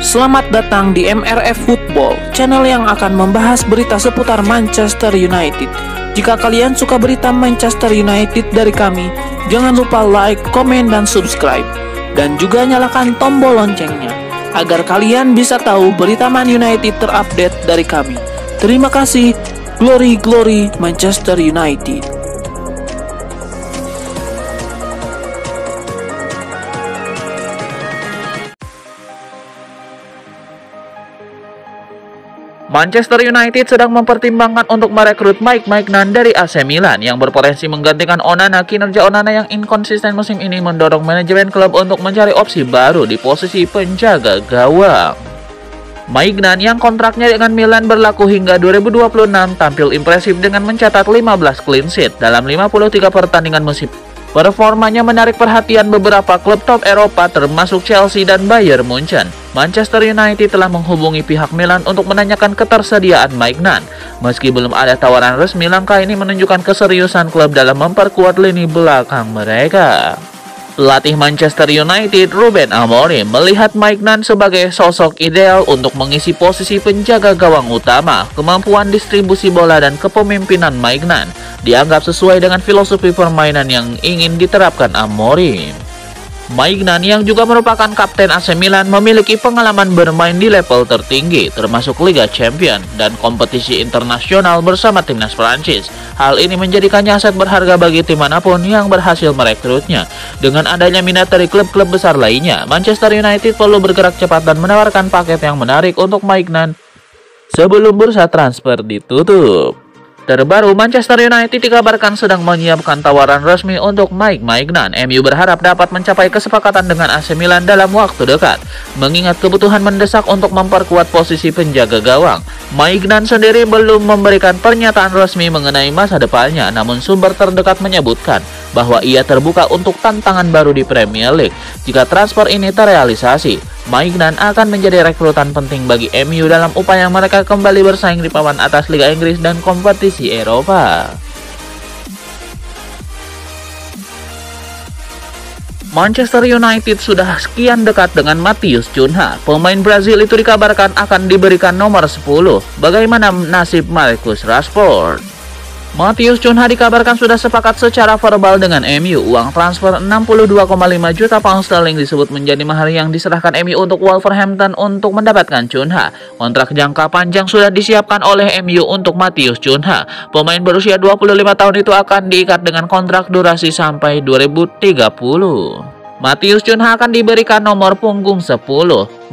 Selamat datang di MRF Football, channel yang akan membahas berita seputar Manchester United. Jika kalian suka berita Manchester United dari kami, jangan lupa like, komen, dan subscribe. Dan juga nyalakan tombol loncengnya, agar kalian bisa tahu berita Man United terupdate dari kami. Terima kasih, Glory Glory Manchester United. Manchester United sedang mempertimbangkan untuk merekrut Mike Maignan dari AC Milan yang berpotensi menggantikan Onana. Kinerja Onana yang inkonsisten musim ini mendorong manajemen klub untuk mencari opsi baru di posisi penjaga gawang. Maignan yang kontraknya dengan Milan berlaku hingga 2026 tampil impresif dengan mencatat 15 clean sheet dalam 53 pertandingan musim. Performanya menarik perhatian beberapa klub top Eropa termasuk Chelsea dan Bayern Munchen. Manchester United telah menghubungi pihak Milan untuk menanyakan ketersediaan Maignan. Meski belum ada tawaran resmi, langkah ini menunjukkan keseriusan klub dalam memperkuat lini belakang mereka. Pelatih Manchester United, Ruben Amorim, melihat Maignan sebagai sosok ideal untuk mengisi posisi penjaga gawang utama. Kemampuan distribusi bola dan kepemimpinan Maignan dianggap sesuai dengan filosofi permainan yang ingin diterapkan Amorim. Maignan yang juga merupakan kapten AC Milan memiliki pengalaman bermain di level tertinggi termasuk Liga Champions dan kompetisi internasional bersama timnas Prancis. Hal ini menjadikannya aset berharga bagi tim manapun yang berhasil merekrutnya. Dengan adanya minat dari klub-klub besar lainnya, Manchester United perlu bergerak cepat dan menawarkan paket yang menarik untuk Maignan sebelum bursa transfer ditutup. Terbaru, Manchester United dikabarkan sedang menyiapkan tawaran resmi untuk Mike Maignan. MU berharap dapat mencapai kesepakatan dengan AC Milan dalam waktu dekat, mengingat kebutuhan mendesak untuk memperkuat posisi penjaga gawang. Maignan sendiri belum memberikan pernyataan resmi mengenai masa depannya, namun sumber terdekat menyebutkan bahwa ia terbuka untuk tantangan baru di Premier League. Jika transfer ini terrealisasi, Maignan akan menjadi rekrutan penting bagi MU dalam upaya mereka kembali bersaing di papan atas Liga Inggris dan kompetisi Eropa. Manchester United sudah sekian dekat dengan Matheus Cunha. Pemain Brazil itu dikabarkan akan diberikan nomor 10. Bagaimana nasib Marcus Rashford? Matheus Cunha dikabarkan sudah sepakat secara verbal dengan MU. Uang transfer 62,5 juta pound sterling disebut menjadi mahar yang diserahkan MU untuk Wolverhampton untuk mendapatkan Cunha. Kontrak jangka panjang sudah disiapkan oleh MU untuk Matheus Cunha. Pemain berusia 25 tahun itu akan diikat dengan kontrak durasi sampai 2030. Matheus Cunha akan diberikan nomor punggung 10.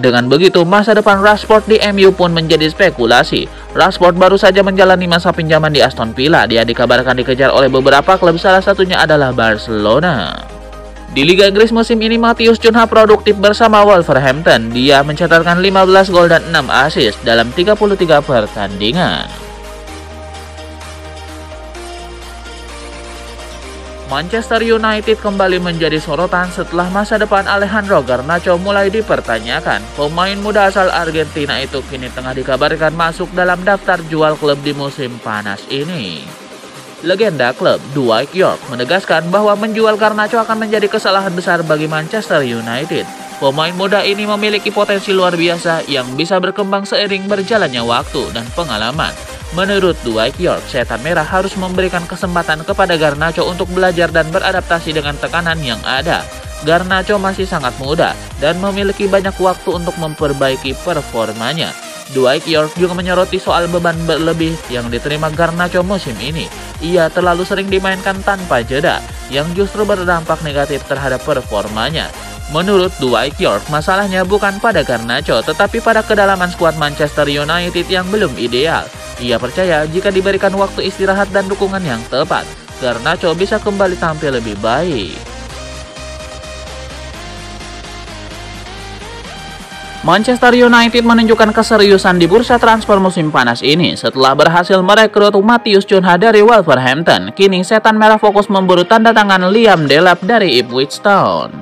Dengan begitu, masa depan Rashford di MU pun menjadi spekulasi. Rashford baru saja menjalani masa pinjaman di Aston Villa. Dia dikabarkan dikejar oleh beberapa klub, salah satunya adalah Barcelona. Di Liga Inggris musim ini, Matheus Cunha produktif bersama Wolverhampton. Dia mencatatkan 15 gol dan 6 assist dalam 33 pertandingan. Manchester United kembali menjadi sorotan setelah masa depan Alejandro Garnacho mulai dipertanyakan. Pemain muda asal Argentina itu kini tengah dikabarkan masuk dalam daftar jual klub di musim panas ini. Legenda klub Dwight York menegaskan bahwa menjual Garnacho akan menjadi kesalahan besar bagi Manchester United. Pemain muda ini memiliki potensi luar biasa yang bisa berkembang seiring berjalannya waktu dan pengalaman. Menurut Dwight York, setan merah harus memberikan kesempatan kepada Garnacho untuk belajar dan beradaptasi dengan tekanan yang ada. Garnacho masih sangat muda dan memiliki banyak waktu untuk memperbaiki performanya. Dwight York juga menyoroti soal beban berlebih yang diterima Garnacho musim ini. Ia terlalu sering dimainkan tanpa jeda, yang justru berdampak negatif terhadap performanya. Menurut Dwight York, masalahnya bukan pada Garnacho, tetapi pada kedalaman skuad Manchester United yang belum ideal. Ia percaya jika diberikan waktu istirahat dan dukungan yang tepat, Garnacho bisa kembali tampil lebih baik. Manchester United menunjukkan keseriusan di bursa transfer musim panas ini setelah berhasil merekrut Matheus Cunha dari Wolverhampton. Kini setan merah fokus memburu tanda tangan Liam Delap dari Ipswich Town.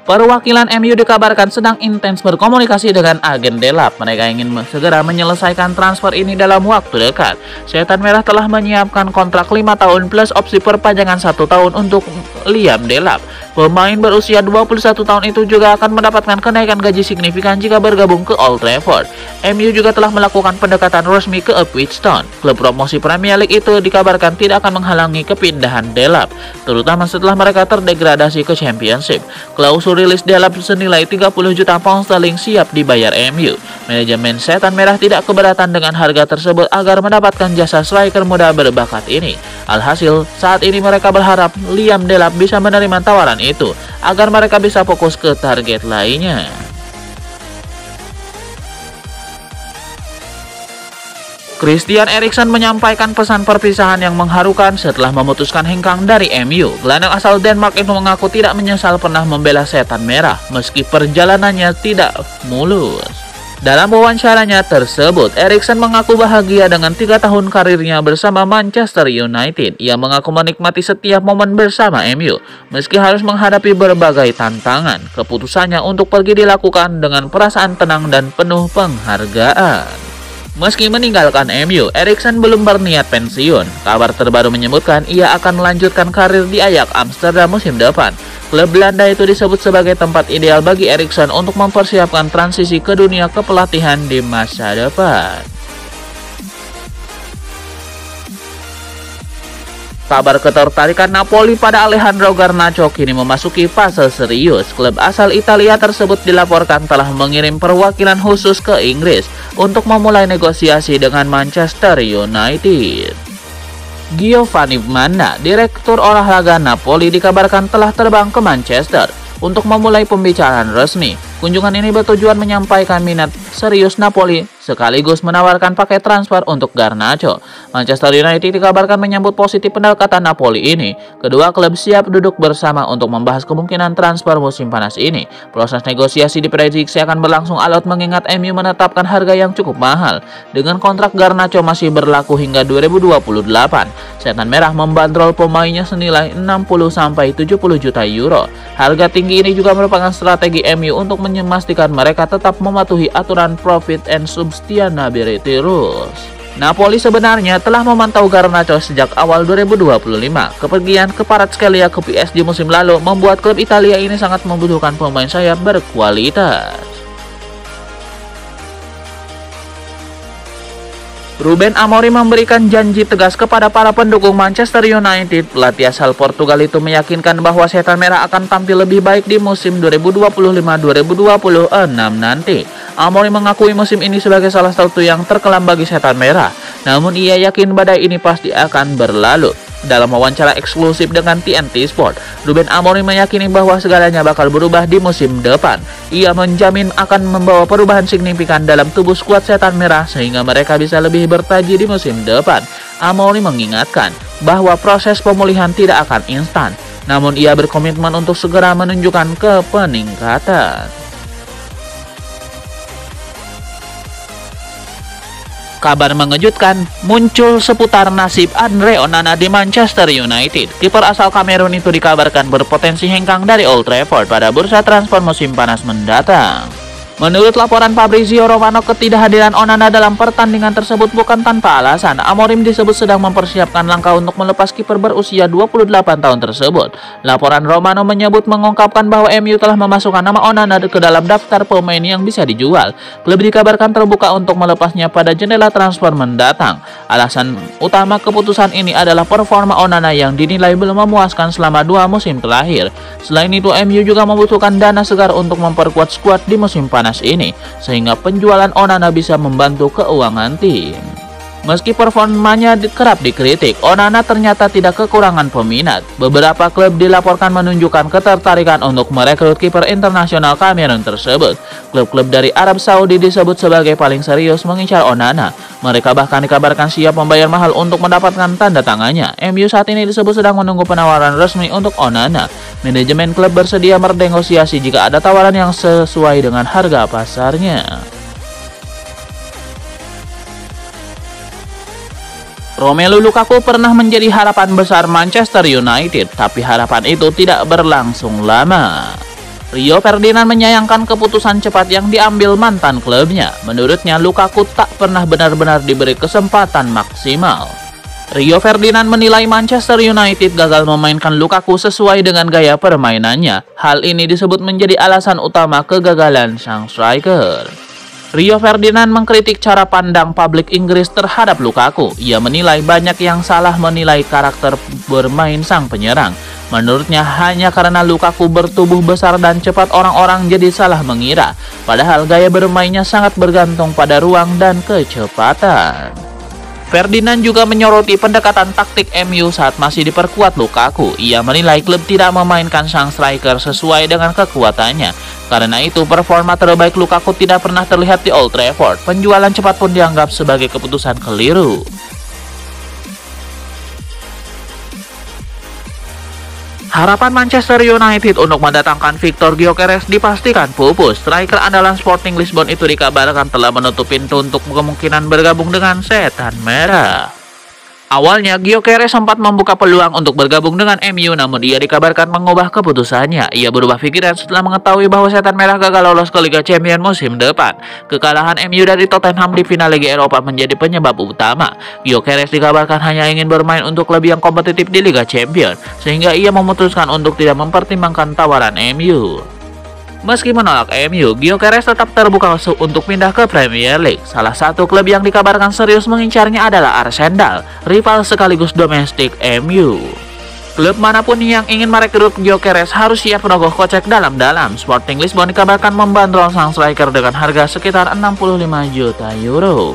Perwakilan MU dikabarkan sedang intens berkomunikasi dengan agen Delap. Mereka ingin segera menyelesaikan transfer ini dalam waktu dekat. Setan Merah telah menyiapkan kontrak 5 tahun plus opsi perpanjangan 1 tahun untuk Liam Delap. Pemain berusia 21 tahun itu juga akan mendapatkan kenaikan gaji signifikan jika bergabung ke Old Trafford. MU juga telah melakukan pendekatan resmi ke Ipswich Town. Klub promosi Premier League itu dikabarkan tidak akan menghalangi kepindahan Delap, terutama setelah mereka terdegradasi ke Championship. Klausul rilis Delap senilai 30 juta pound sterling siap dibayar MU. Manajemen Setan Merah tidak keberatan dengan harga tersebut agar mendapatkan jasa striker muda berbakat ini. Alhasil, saat ini mereka berharap Liam Delap bisa menerima tawaran itu agar mereka bisa fokus ke target lainnya. Christian Eriksen menyampaikan pesan perpisahan yang mengharukan setelah memutuskan hengkang dari MU. Gelandang asal Denmark itu mengaku tidak menyesal pernah membela Setan Merah meski perjalanannya tidak mulus. Dalam wawancaranya tersebut, Eriksen mengaku bahagia dengan 3 tahun karirnya bersama Manchester United. Ia mengaku menikmati setiap momen bersama MU meski harus menghadapi berbagai tantangan. Keputusannya untuk pergi dilakukan dengan perasaan tenang dan penuh penghargaan. Meski meninggalkan MU, Eriksen belum berniat pensiun. Kabar terbaru menyebutkan ia akan melanjutkan karir di Ajax Amsterdam musim depan. Klub Belanda itu disebut sebagai tempat ideal bagi Eriksen untuk mempersiapkan transisi ke dunia kepelatihan di masa depan. Kabar ketertarikan Napoli pada Alejandro Garnacho kini memasuki fase serius. Klub asal Italia tersebut dilaporkan telah mengirim perwakilan khusus ke Inggris untuk memulai negosiasi dengan Manchester United. Giovanni Manna, direktur olahraga Napoli, dikabarkan telah terbang ke Manchester untuk memulai pembicaraan resmi. Kunjungan ini bertujuan menyampaikan minat serius Napoli sekaligus menawarkan paket transfer untuk Garnacho. Manchester United dikabarkan menyambut positif pendekatan Napoli ini. Kedua klub siap duduk bersama untuk membahas kemungkinan transfer musim panas ini. Proses negosiasi diprediksi akan berlangsung alot mengingat MU menetapkan harga yang cukup mahal. Dengan kontrak Garnacho masih berlaku hingga 2028, Setan Merah membandrol pemainnya senilai 60-70 juta euro. Harga tinggi ini juga merupakan strategi MU untuk memastikan mereka tetap mematuhi aturan profit and sustainability rules. Napoli sebenarnya telah memantau Garnacho sejak awal 2025. Kepergian Kvaratskhelia ke PSG musim lalu membuat klub Italia ini sangat membutuhkan pemain sayap berkualitas. Ruben Amorim memberikan janji tegas kepada para pendukung Manchester United. Pelatih asal Portugal itu meyakinkan bahwa Setan Merah akan tampil lebih baik di musim 2025-2026 nanti. Amorim mengakui musim ini sebagai salah satu yang terkelam bagi Setan Merah. Namun ia yakin badai ini pasti akan berlalu. Dalam wawancara eksklusif dengan TNT Sport, Ruben Amorim meyakini bahwa segalanya bakal berubah di musim depan. Ia menjamin akan membawa perubahan signifikan dalam tubuh skuad Setan Merah sehingga mereka bisa lebih bertaji di musim depan. Amorim mengingatkan bahwa proses pemulihan tidak akan instan, namun ia berkomitmen untuk segera menunjukkan peningkatan. Kabar mengejutkan muncul seputar nasib Andre Onana di Manchester United. Kiper asal Kamerun itu dikabarkan berpotensi hengkang dari Old Trafford pada bursa transfer musim panas mendatang. Menurut laporan Fabrizio Romano, ketidakhadiran Onana dalam pertandingan tersebut bukan tanpa alasan. Amorim disebut sedang mempersiapkan langkah untuk melepas kiper berusia 28 tahun tersebut. Laporan Romano menyebut mengungkapkan bahwa MU telah memasukkan nama Onana ke dalam daftar pemain yang bisa dijual. Klub dikabarkan terbuka untuk melepasnya pada jendela transfer mendatang. Alasan utama keputusan ini adalah performa Onana yang dinilai belum memuaskan selama 2 musim terakhir. Selain itu, MU juga membutuhkan dana segar untuk memperkuat skuad di musim panas ini, sehingga penjualan Onana bisa membantu keuangan tim. Meski performanya kerap dikritik, Onana ternyata tidak kekurangan peminat. Beberapa klub dilaporkan menunjukkan ketertarikan untuk merekrut kiper internasional Kamerun tersebut. Klub-klub dari Arab Saudi disebut sebagai paling serius mengincar Onana. Mereka bahkan dikabarkan siap membayar mahal untuk mendapatkan tanda tangannya. MU saat ini disebut sedang menunggu penawaran resmi untuk Onana. Manajemen klub bersedia bernegosiasi jika ada tawaran yang sesuai dengan harga pasarnya. Romelu Lukaku pernah menjadi harapan besar Manchester United, tapi harapan itu tidak berlangsung lama. Rio Ferdinand menyayangkan keputusan cepat yang diambil mantan klubnya. Menurutnya, Lukaku tak pernah benar-benar diberi kesempatan maksimal. Rio Ferdinand menilai Manchester United gagal memainkan Lukaku sesuai dengan gaya permainannya. Hal ini disebut menjadi alasan utama kegagalan sang striker. Rio Ferdinand mengkritik cara pandang publik Inggris terhadap Lukaku. Ia menilai banyak yang salah menilai karakter bermain sang penyerang. Menurutnya hanya karena Lukaku bertubuh besar dan cepat orang-orang jadi salah mengira. Padahal gaya bermainnya sangat bergantung pada ruang dan kecepatan. Ferdinand juga menyoroti pendekatan taktik MU saat masih diperkuat Lukaku. Ia menilai klub tidak memainkan sang striker sesuai dengan kekuatannya. Karena itu, performa terbaik Lukaku tidak pernah terlihat di Old Trafford. Penjualan cepat pun dianggap sebagai keputusan keliru. Harapan Manchester United untuk mendatangkan Victor Gyökeres dipastikan pupus. Striker andalan Sporting Lisbon itu dikabarkan telah menutup pintu untuk kemungkinan bergabung dengan Setan Merah. Awalnya, Gyökeres sempat membuka peluang untuk bergabung dengan MU, namun ia dikabarkan mengubah keputusannya. Ia berubah pikiran setelah mengetahui bahwa Setan Merah gagal lolos ke Liga Champions musim depan. Kekalahan MU dari Tottenham di final Liga Eropa menjadi penyebab utama. Gyökeres dikabarkan hanya ingin bermain untuk klub yang kompetitif di Liga Champions, sehingga ia memutuskan untuk tidak mempertimbangkan tawaran MU. Meski menolak MU, Gyökeres tetap terbuka untuk pindah ke Premier League. Salah satu klub yang dikabarkan serius mengincarnya adalah Arsenal, rival sekaligus domestik MU. Klub manapun yang ingin merekrut Gyökeres harus siap merogoh kocek dalam-dalam. Sporting Lisbon dikabarkan membandrol sang striker dengan harga sekitar 65 juta euro.